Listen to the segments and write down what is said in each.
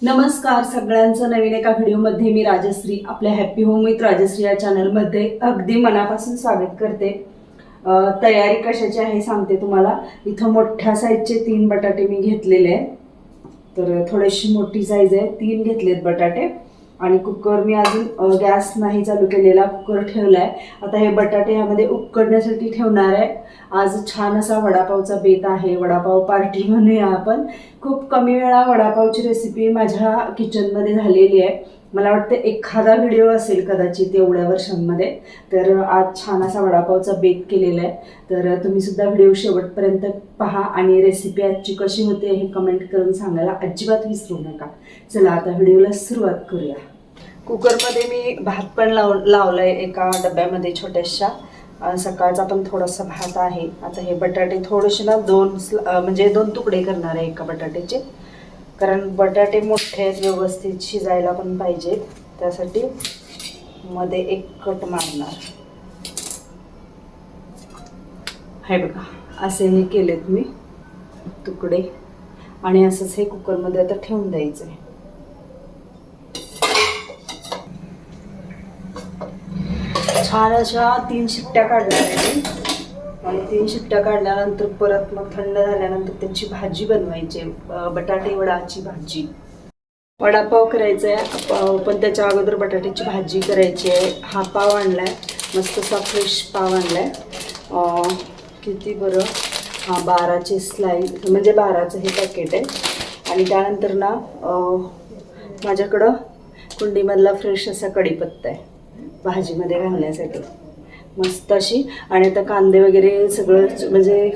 नमस्कार सगळ्यांचं नवीन एका व्हिडिओमध्ये मी राजश्री आपल्या हॅपी होम विथ राजश्री या चॅनलमध्ये अगदी मनापासून स्वागत करते। तयारी कशाची आहे सांगते तुम्हाला। इथं मोठ्या साईजचे 3 बटाटे मी घेतलेले आहेत, तर थोडीशी मोठी साईज आहे, 3 घेतलेत बटाटे। आणि कुकर मी अजून गॅस नाही चालू केलेला, कुकर ठेवलाय। आता हे बटाटे यामध्ये उकडण्यासाठी ठेवणार आहे। आज छान असा वडापावचा बेत आहे, वडापाव पार्टी म्हणूया आपण। खूप कमी वेळा वडापावची रेसिपी माझ्या किचनमध्ये झालेली आहे। मला वाटतं एखादा व्हिडिओ असेल कदाचित एवढ्या वर्षांमध्ये, तर आज छान असा वडापावचा बेत केलेला आहे। तर तुम्ही सुद्धा व्हिडिओ शेवटपर्यंत पहा आणि रेसिपी आजची कशी होते हे कमेंट करून सांगायला अजिबात विसरू नका। चला आता व्हिडिओला सुरुवात करूया। कुकरमध्ये मी भात पण लावलाय एका डब्यामध्ये छोट्याशा। सकाळचा पण थोडासा भात आहे। आता हे बटाटे थोडेसे ना दोन तुकडे करणार आहे एका बटाट्याचे, कारण बटाटे मोठे आहेत, व्यवस्थित शिजायला पण पाहिजेत, त्यासाठी मध्ये एक कट मारणार। हे बघा असे हे केलेत मी तुकडे, आणि असंच हे कुकरमध्ये आता ठेवून द्यायचं आहे। छान अशा 3 शिट्ट्या काढल्या मी, आणि 3 शिट्ट्या काढल्यानंतर परत मग थंड झाल्यानंतर त्याची भाजी बनवायची, बटाटे वडाची भाजी। वडापाव करायचा आहे पण त्याच्या अगोदर बटाट्याची भाजी करायची आहे। हा पाव आणलाय, मस्त असा फ्रेश पाव आणलाय। किती बरं, हा 12चे स्लाइस, म्हणजे 12चं हे पॅकेट आहे। आणि त्यानंतर ना माझ्याकडं कुंडीमधला फ्रेश असा कढीपत्ता आहे भाजीमध्ये घालण्यासाठी, मस्त अशी। आणि आता कांदे वगैरे सगळं म्हणजे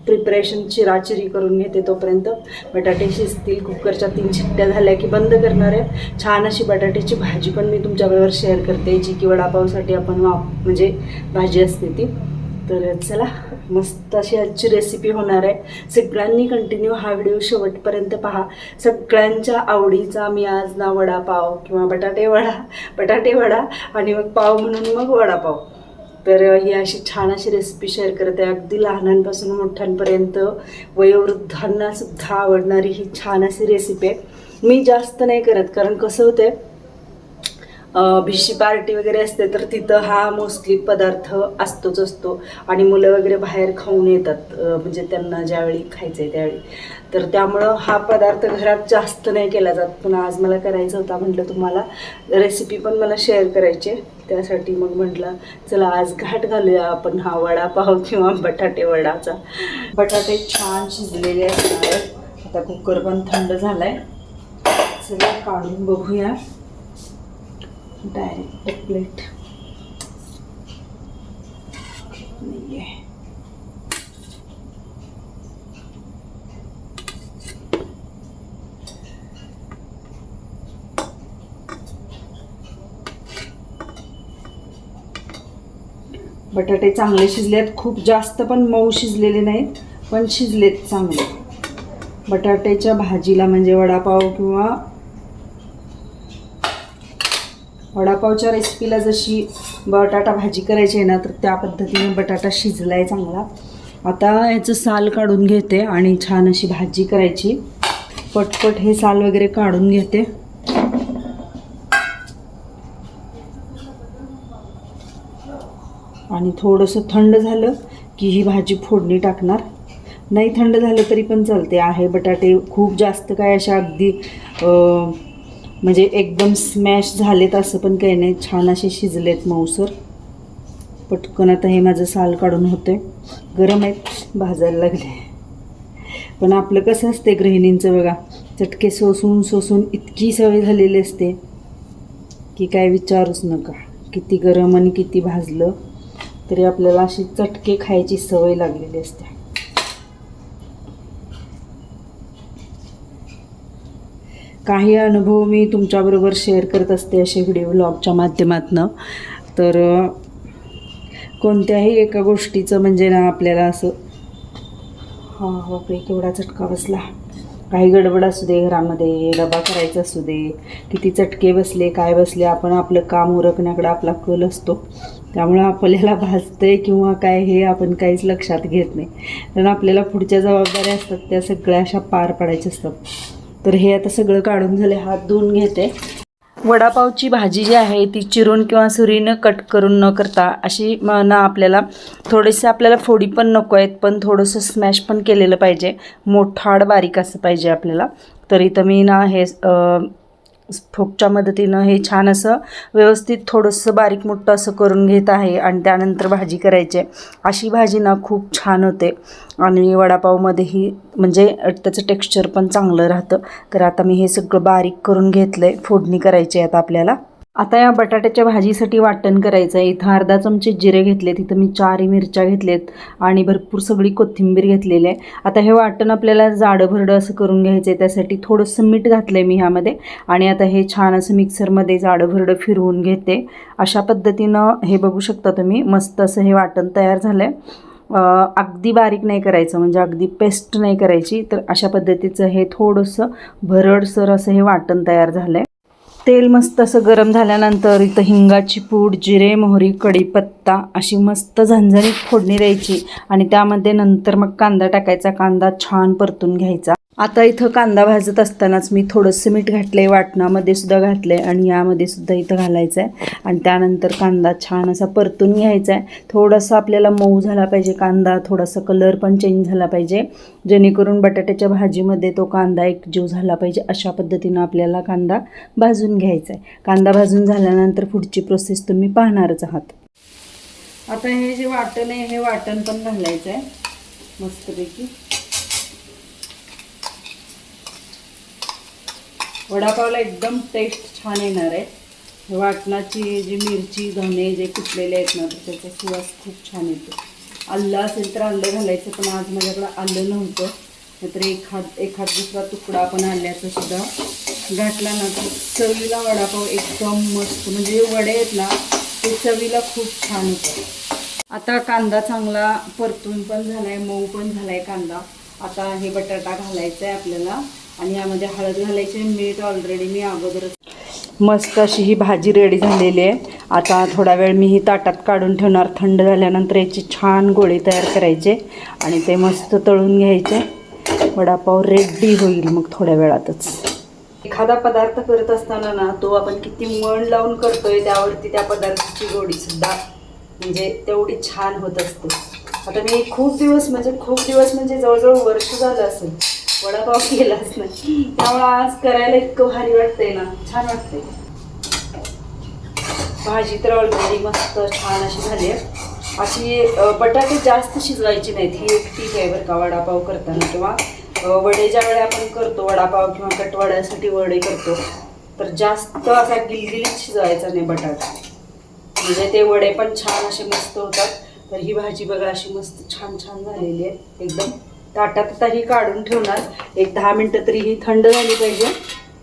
प्रिपरेशन चिराचिरी करून घेते, तोपर्यंत बटाटे शिजतील। कुकरच्या 3 शिट्ट्या झाल्या की बंद करणार आहे। छान अशी बटाट्याची भाजी पण मी तुमच्याबरोबर शेअर करते, जी की वडापावसाठी आपण म्हणजे भाजी असते ती। तर चला, मस्त अशी आजची रेसिपी होणार आहे। सगळ्यांनी कंटिन्यू हा व्हिडिओ शेवटपर्यंत पहा। सगळ्यांच्या आवडीचा मी आज ना वडापाव किंवा बटाटे वडा आणि मग पाव म्हणून मग वडापाव, तर ही अशी छान अशी रेसिपी शेअर करते। अगदी लहानांपासून मोठ्यांपर्यंत वयोवृद्धांना सुद्धा आवडणारी ही छान अशी रेसिपी आहे। मी जास्त नाही करत, कारण कसं होतंय, भिशी पार्टी वगैरे असते तर तिथं हा मोस्टली पदार्थ असतो, आणि मुलं वगैरे बाहेर खाऊन येतात, म्हणजे त्यांना ज्यावेळी खायचं आहे त्यावेळी, तर त्यामुळं हा पदार्थ घरात जास्त नाही केला जात। पण आज मला करायचं होता, म्हटलं तुम्हाला रेसिपी पण मला शेअर करायची, त्यासाठी मग म्हटलं चला आज घाट घालूया आपण हा वडापाव किंवा बटाटे वडाचा। बटाटे छान शिजलेले असणार आहेत। आता कुकर पण थंड झालाय, चला काढून बघूया। डायरेक्ट प्लेट नाही आहे। बटाटे चांगले शिजलेत, खूप जास्त पण मऊ शिजलेले नाहीत, पण शिजलेत चांगले। बटाट्याच्या भाजीला म्हणजे वडापाव किंवा वडापावच्या रेसिपीला जशी बटाटा भाजी करायची आहे ना, तर त्या पद्धतीने बटाटा शिजलाय चांगला। आता याचं साल काढून घेते आणि छान अशी भाजी करायची। पटपट हे साल वगैरे काढून घेते। आणि थोडंसं थंड झालं की ही भाजी फोडणी टाकणार। नाही थंड झालं तरी पण चालते आहे। बटाटे खूप जास्त काय अशा अगदी म्हणजे एकदम स्मॅश झालेत असं पण काही नाही, छान असे शिजलेत मऊसर। पटकन आता हे माझं साल काढून होते, गरम आहेत, भाजायला लागले। पण आपलं कसं असते गृहिणींचं बघा, चटके सोसून इतकी सवय झालेली असते की काय विचारूच नका। किती गरम आणि किती भाजलं तरी आपल्याला अशी चटके खायची सवय लागलेली असते। काही अनुभव मी तुमच्याबरोबर शेअर करत असते असे व्हिडिओ व्लॉगच्या माध्यमातून। तर कोणत्याही एका गोष्टीचं म्हणजे ना आपल्याला असं बापरे केवढा चटका बसला। काही गडबड असू दे घरामध्ये, डबा करायचा असू दे, किती चटके बसले काय बसले, आपण आपलं काम उरकण्याकडे आपला कल असतो, त्यामुळं आपल्याला भाजतंय किंवा काय हे आपण काहीच लक्षात घेत नाही, कारण आपल्याला पुढच्या जबाबदाऱ्या असतात त्या सगळ्या अशा पार पाडायच्या असतात। तर हे आता सगळं काढून झाले, हात धुवून घेते. वडापावची भाजी जी आहे ती चिरून किंवा सुरीनं कट करून न करता अशी ना आपल्याला थोडेसे आपल्याला फोडी पण नको आहेत, पण थोडंसं स्मॅश पण केलेलं पाहिजे, मोठाड बारीक असं पाहिजे आपल्याला. तर इथं मी ना हे फोकच्या मदतीनं हे छान असं व्यवस्थित थोडंसं बारीक मोठं असं करून घेत आहे आणि त्यानंतर भाजी करायची. अशी भाजी ना खूप छान होते आणि वडापावमध्येही म्हणजे त्याचं टेक्स्चर पण चांगलं राहतं. तर आता मी हे सगळं बारीक करून घेतलं आहे, फोडणी करायची आहे आता आपल्याला. आता या बटाट्याच्या भाजीसाठी वाटण करायचं आहे. इथं अर्धा चमचे जिरे घेतलेत, इथं मी 4 मिरच्या घेतलेत आणि भरपूर सगळी कोथिंबीर घेतलेली आहे. आता हे वाटण आपल्याला जाडं भरडं असं करून घ्यायचं आहे, त्यासाठी थोडंसं मीठ घातलं आहे मी ह्यामध्ये. आणि आता हे छान असं मिक्सरमध्ये जाडं भरडं फिरवून घेते. अशा पद्धतीनं हे बघू शकता तुम्ही, मस्त असं हे वाटण तयार झालं आहे. अगदी बारीक नाही करायचं, म्हणजे अगदी पेस्ट नाही करायची. तर अशा पद्धतीचं हे थोडंसं भरडसर असं हे वाटण तयार झालं आहे. तेल मस्त असं गरम झाल्यानंतर इथं हिंगाची पूड, जिरे, मोहरी, कढीपत्ता अशी मस्त झणझणीत फोडणी द्यायची आणि त्यामध्ये नंतर मग कांदा टाकायचा. कांदा छान परतून घ्यायचा. आता इथं कांदा भाजत असतानाच मी थोडंसं मीठ घातलं आहे, वाटणामध्ये सुद्धा घातलं आहे आणि यामध्ये सुद्धा इथं घालायचं आहे. आणि त्यानंतर कांदा छान असा परतून घ्यायचा आहे. थोडंसं आपल्याला मऊ झाला पाहिजे कांदा, थोडासा कलर पण चेंज झाला पाहिजे, जेणेकरून बटाट्याच्या भाजीमध्ये तो कांदा एकजीव झाला पाहिजे. अशा पद्धतीनं आपल्याला कांदा भाजून घ्यायचा आहे. कांदा भाजून झाल्यानंतर पुढची प्रोसेस तुम्ही पाहणारच आहात. आता हे जे वाटण आहे हे वाटण पण घालायचं आहे मस्तपैकी. वडापावला एकदम टेस्ट छान येणार आहे. वाटणाची जी मिरची, धने जे कुटलेले आहेत ना, त्याचा सुवास खूप छान येतो. आलं असेल तर आलं घालायचं, पण आज माझ्याकडं आलं नव्हतं, नाहीतर एखाद दुसरा तुकडा आपण आल्याचं सुद्धा घातला ना तर चवीला वडापाव एकदम मस्त, म्हणजे वडे आहेत ना ते चवीला खूप छान होतं. आता कांदा चांगला परतून पण झाला आहे, मऊ पण झाला आहे कांदा. आता हे बटाटा घालायचा आहे आपल्याला आणि यामध्ये हळद घालायची, मीठ ऑलरेडी मी अगोदरच. मस्त अशी ही भाजी रेडी झालेली आहे. आता थोडा वेळ मी ही ताटात काढून ठेवणार. थंड झाल्यानंतर याचे छान गोळे तयार करायचे आणि ते मस्त तळून घ्यायचे. वडापाव रेडी होईल मग थोड्या वेळातच. एखादा पदार्थ करत असताना ना तो आपण किती मन लावून करतोय त्यावरती त्या पदार्थाची गोडीसुद्धा म्हणजे तेवढी छान होत असते. आता मी खूप दिवस म्हणजे जवळजवळ वर्ष झालं असेल वडापाव केलाच नाही, त्यामुळे आज करायला इतकं भारी वाटतंय ना, छान वाटतंय. भाजी तर ऑलरेडी मस्त छान अशी झाली आहे. अशी बटाटे जास्त शिजवायची नाहीत, ही एक टीप आहे बरं का वडापाव करताना. किंवा वडे ज्या वेळी आपण करतो, वडापाव किंवा कटवड्यासाठी वडे करतो, तर जास्त असा गिलगिलीत शिजवायचा नाही बटाटा, म्हणजे ते वडे पण छान असे मस्त होतात. तर ही भाजी बघा अशी मस्त छान छान झालेली आहे एकदम. ताटात आता ही काढून ठेवणार, एक 10 मिनटं तरी ही थंड झाली पाहिजे.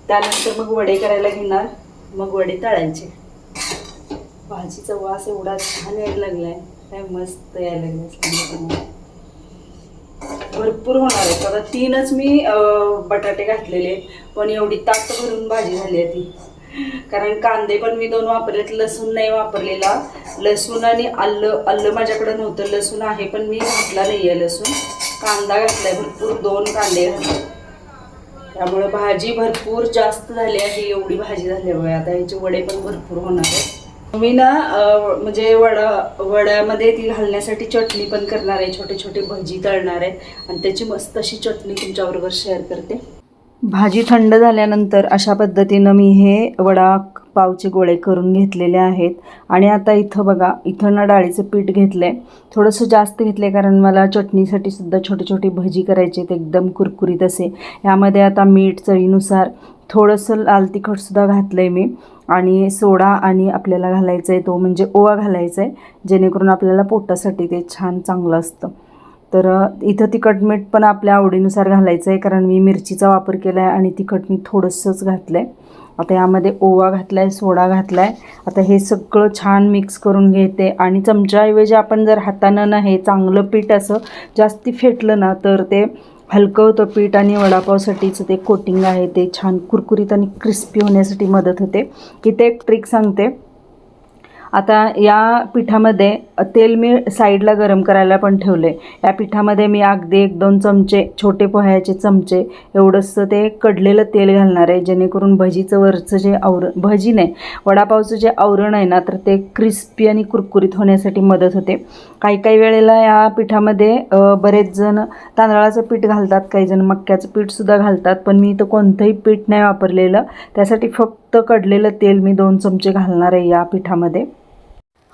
त्यानंतर मग वडे करायला घेणार, मग वडे तळायचे. भाजीचा वास एवढा छान यायला लागलाय, काय मस्त यायला लागलाय. भरपूर होणार आहे. आता 3च मी बटाटे घातलेले, पण एवढी ताट भरून भाजी झाली आहे ती. कारण कांदे पण मी 2 वापरलेत, लसूण नाही वापरलेला. लसूण आणि आलं माझ्याकडे नव्हतं, लसूण आहे पण मी घातला नाही आहे लसूण. कांदा घातलाय भरपूर, 2 कांदे घातले, त्यामुळे भाजी भरपूर जास्त झाली आहे. एवढी भाजी झाली बघा. आता ह्याचे वडे पण भरपूर होणार आहे. मी ना म्हणजे वड्यामध्ये ती घालण्यासाठी चटणी पण करणार आहे, छोटे छोटे भजी तळणार आहे आणि त्याची मस्त अशी चटणी तुमच्याबरोबर शेअर करते. भाजी थंड झाल्यानंतर अशा पद्धतीनं मी हे वडापावचे गोळे करून घेतलेले आहेत. आणि आता इथं बघा, इथं ना डाळीचं पीठ घेतलं आहे, थोडंसं जास्त घेतलं आहे कारण मला चटणीसाठी सुद्धा छोटे छोटे भजी करायचे आहेत एकदम कुरकुरीत असे. यामध्ये आता मीठ चवीनुसार, थोडंसं लाल तिखटसुद्धा घातलं आहे मी आणि सोडा, आणि आपल्याला घालायचं आहे तो म्हणजे ओवा घालायचा आहे, जेणेकरून आपल्याला पोटासाठी ते छान चांगलं असतं. तर इथं तिखट मीठ पण आपल्या आवडीनुसार घालायचं आहे, कारण मी मिरचीचा वापर केला आहे आणि तिखट मीठ थोडंसंच घातलं आहे. आता यामध्ये ओवा घातला आहे, सोडा घातला आहे. आता हे सगळं छान मिक्स करून घेते आणि चमच्याऐवजी आपण जर हातानं ना हे चांगलं पीठ असं जास्ती फेटलं ना तर ते हलकं होतं पीठ आणि वडापावसाठीचं ते कोटिंग आहे ते छान कुरकुरीत आणि क्रिस्पी होण्यासाठी मदत होते. इथे एक ट्रिक सांगते. आता या पिठामध्ये तेल मी साईडला गरम करायला पण ठेवले. या पिठामध्ये मी अगदी 1-2 चमचे, छोटे पोह्याचे चमचे एवढंसं ते कडलेलं तेल घालणार आहे, जेणेकरून भजीचं वरचं जे आवरण, भजी नाही वडापावचं जे आवरण आहे ना, तर ते क्रिस्पी आणि कुरकुरीत होण्यासाठी मदत होते. काही वेळेला या पिठामध्ये बरेच जण तांदळाचं पीठ घालतात, काही जण मक्याचं पीठसुद्धा घालतात, पण मी इथं कोणतंही पीठ नाही वापरलेलं. त्यासाठी फक्त कडलेलं तेल मी 2 चमचे घालणार आहे या पिठामध्ये.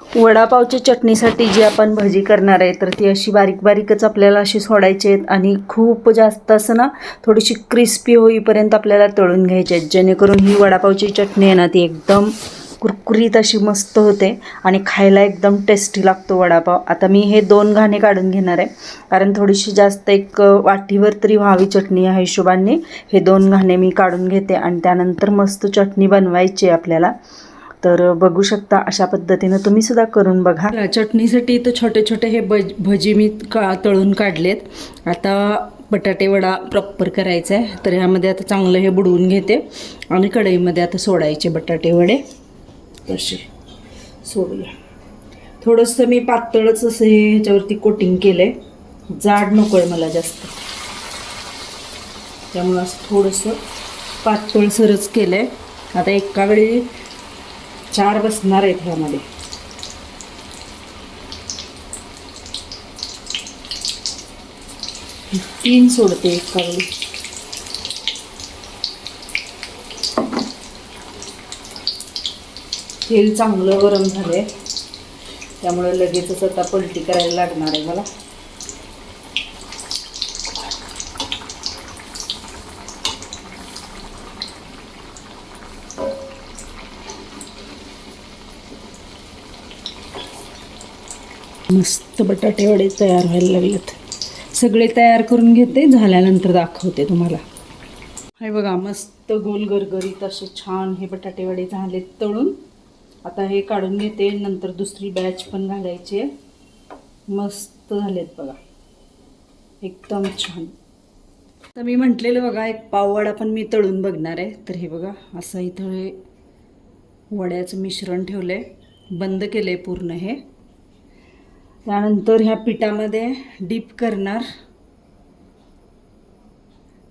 वडापावच्या चटणीसाठी जी आपण भजी करणार आहे, तर ती अशी बारीक बारीकच आपल्याला अशी सोडायची आहेत आणि खूप जास्त असं ना थोडीशी क्रिस्पी होईपर्यंत आपल्याला तळून घ्यायची आहेत, जेणेकरून ही वडापावची चटणी आहे ना ती एकदम कुरकुरीत अशी मस्त होते आणि खायला एकदम टेस्टी लागतो वडापाव. आता मी हे 2 घाणे काढून घेणार आहे, कारण थोडीशी जास्त एक वाटीभर तरी व्हावी चटणी या हिशोबाने हे 2 घाणे मी काढून घेते आणि त्यानंतर मस्त चटणी बनवायची आपल्याला. तर बघू शकता, अशा पद्धतीनं तुम्ही सुद्धा करून बघा. चटणीसाठी तर छोटे छोटे हे भजी मी तळून काढलेत. आता बटाटे वडा प्रॉपर करायचा आहे, तर ह्यामध्ये आता चांगलं हे बुडवून घेते आणि कढईमध्ये आता सोडायचे बटाटे वडे. तसे सोडूया. थोडंसं मी पातळच असं हे ह्याच्यावरती कोटिंग केलं आहे, जाड नको आहे मला जास्त, त्यामुळं असं थोडंसं पातळसरच केलं आहे. आता एका वेळी 4 बसणार आहेत ह्यामध्ये. तीन सोडते एका वेळी. तेल चांगलं गरम झालंय, त्यामुळे लगेचच आता पलटी करायला लागणार आहे मला. मस्त बटाटे वडे तयार व्हायला लागलेत. सगळे तयार करून घेते, झाल्यानंतर दाखवते तुम्हाला. हे बघा, मस्त गोल गरगरीत असे छान हे बटाटे वडे झालेत तळून. आता हे काढून घेते, नंतर दुसरी बॅच पण घालायची आहे. मस्त झालेत बघा, एकदम छान. तर मी म्हटलेलं बघा, एक पाववडा पण मी तळून बघणार आहे. तर हे बघा, असं इथं हे वड्याचं मिश्रण ठेवलं आहे, बंद केलं आहे पूर्ण हे. त्यानंतर ह्या पिठामध्ये डीप करणार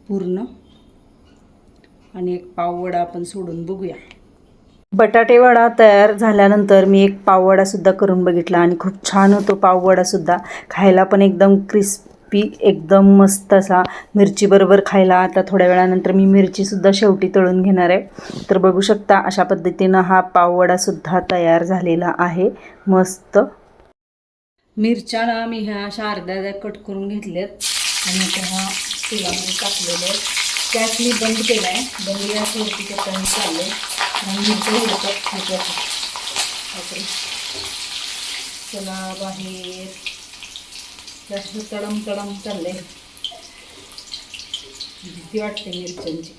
पूर्ण आणि एक पाववडा आपण सोडून बघूया. बटाटे वडा तयार झाल्यानंतर मी एक पाववडासुद्धा करून बघितला आणि खूप छान होतो पाववडासुद्धा. खायला पण एकदम क्रिस्पी, एकदम मस्त असा, मिरचीबरोबर खायला. आता थोड्या वेळानंतर मी मिरचीसुद्धा शेवटी तळून घेणार आहे. तर बघू शकता, अशा पद्धतीनं हा पाववडासुद्धा तयार झालेला आहे मस्त. मिरच्या ना मी ह्या अशा अर्ध्या कट करून घेतल्यात आणि आता ह्या तेलामध्ये टाकलेलं आहे. गॅस मी बंद केला आहे, बंद गॅसवरती करताना चाललं आहे आणि मिरच्या हिडतात खायच्या. चला बाहेर, जास्त तडम तडम चाललं आहे, भीती वाटते मिरच्यांची.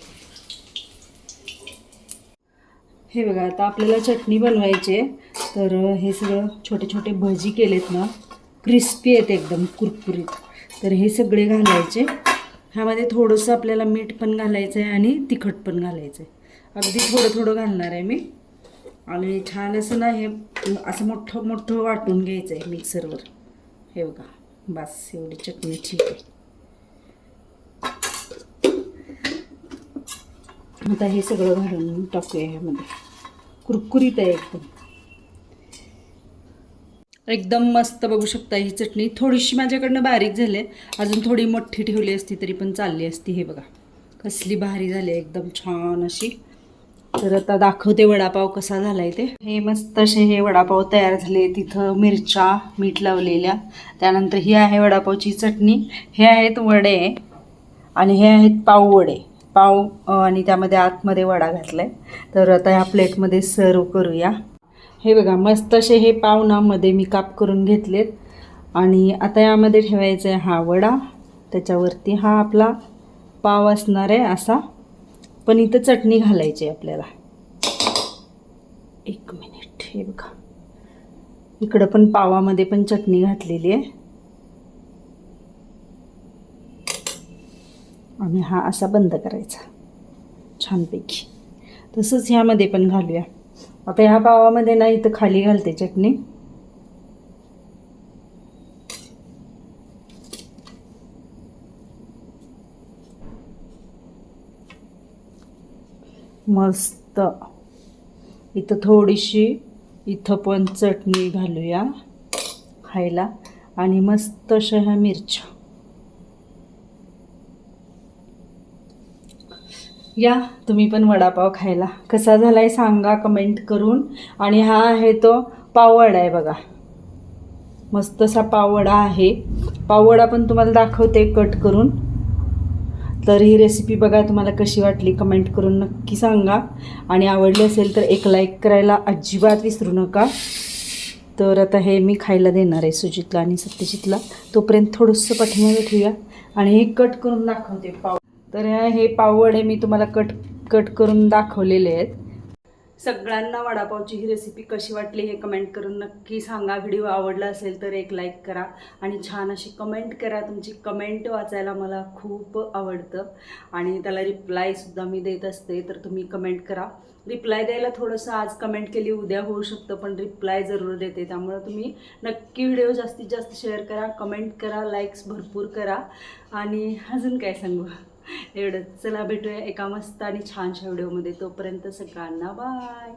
हे बघा, आता आपल्याला चटणी बनवायची आहे. तर हे सगळं छोटे छोटे भजी केलेत ना, क्रिस्पी आहेत एकदम कुरकुरीत. तर हे सगळे घालायचे ह्यामध्ये. थोडंसं आपल्याला मीठ पण घालायचं आहे आणि तिखट पण घालायचं आहे. अगदी थोडं थोडं घालणार आहे मी. आणि छान असं ना हे असं मोठं मोठं वाटून घ्यायचं आहे मिक्सरवर. हे बघा, बस एवढी चटणी ठीक आहे. आता हे सगळं घालून टाकूया ह्यामध्ये. कुरकुरीत आहे एकदम, एकदम मस्त. बघू शकता ही चटणी थोडीशी माझ्याकडनं बारीक झाली आहे, अजून थोडी मोठी ठेवली असती तरी पण चालली असती. हे बघा कसली भारी झाली आहे, एकदम छान अशी. तर आता दाखवते वडापाव कसा झाला आहे ते. हे मस्त असे हे वडापाव तयार झाले. तिथं मिरच्या, मीठ लावलेल्या. त्यानंतर ही आहे वडापावची चटणी, हे आहेत वडे आणि हे आहेत पाव वडे. पाव आणि त्यामध्ये आतमध्ये वडा घातला आहे. तर आता ह्या प्लेटमध्ये सर्व करूया. हे बघा, मस्त असे हे पाव ना मध्ये मी काप करून घेतलेत आणि आता यामध्ये ठेवायचा आहे हा वडा. त्याच्यावरती हा आपला पाव असणार आहे असा, पण इथं चटणी घालायची आहे आपल्याला. एक मिनिट, हे बघा, इकडं पण पावामध्ये पण चटणी घातलेली आहे आणि हा असा बंद करायचा छानपैकी. तसंच ह्यामध्ये पण घालूया. आता ह्या पावामध्ये ना इथं खाली घालते चटणी. मस्त. इथं थोडीशी इथं पण चटणी घालूया खायला आणि मस्त अशा ह्या मिरच्या. या तुम्ही पण वडापाव खायला. कसा झालाय सांगा कमेंट करून. आणि हा आहे तो पाववडा आहे बघा, मस्त असा पाववडा आहे. पाववडा पण तुम्हाला दाखवते कट करून. तर ही रेसिपी बघा, तुम्हाला कशी वाटली कमेंट करून नक्की सांगा. आणि आवडली असेल तर एक लाईक करायला अजिबात विसरू नका. तर आता हे मी खायला देणार आहे सुजितला आणि सत्यजितला. तोपर्यंत थोडंसं पाठीमागे ठेवूया आणि हे कट करून दाखवते पाव. तर हे पाववडे मी तुम्हाला कट करून दाखवलेले आहेत. सगळ्यांना वडापावची ही रेसिपी कशी वाटली हे कमेंट करून नक्की सांगा. व्हिडिओ आवडला असेल तर एक लाईक करा आणि छान अशी कमेंट करा. तुमची कमेंट वाचायला मला खूप आवडतं आणि त्याला रिप्लायसुद्धा मी देत असते. तर तुम्ही कमेंट करा. रिप्लाय द्यायला थोडंसं आज कमेंट केली उद्या होऊ शकतं, पण रिप्लाय जरूर देते. त्यामुळे तुम्ही नक्की व्हिडिओ जास्तीत जास्त शेअर करा, कमेंट करा, लाईक्स भरपूर करा. आणि अजून काय सांगू, एवढंच. चला भेटूया एका मस्त आणि छानशा व्हिडिओमध्ये. तोपर्यंत सगळ्यांना बाय.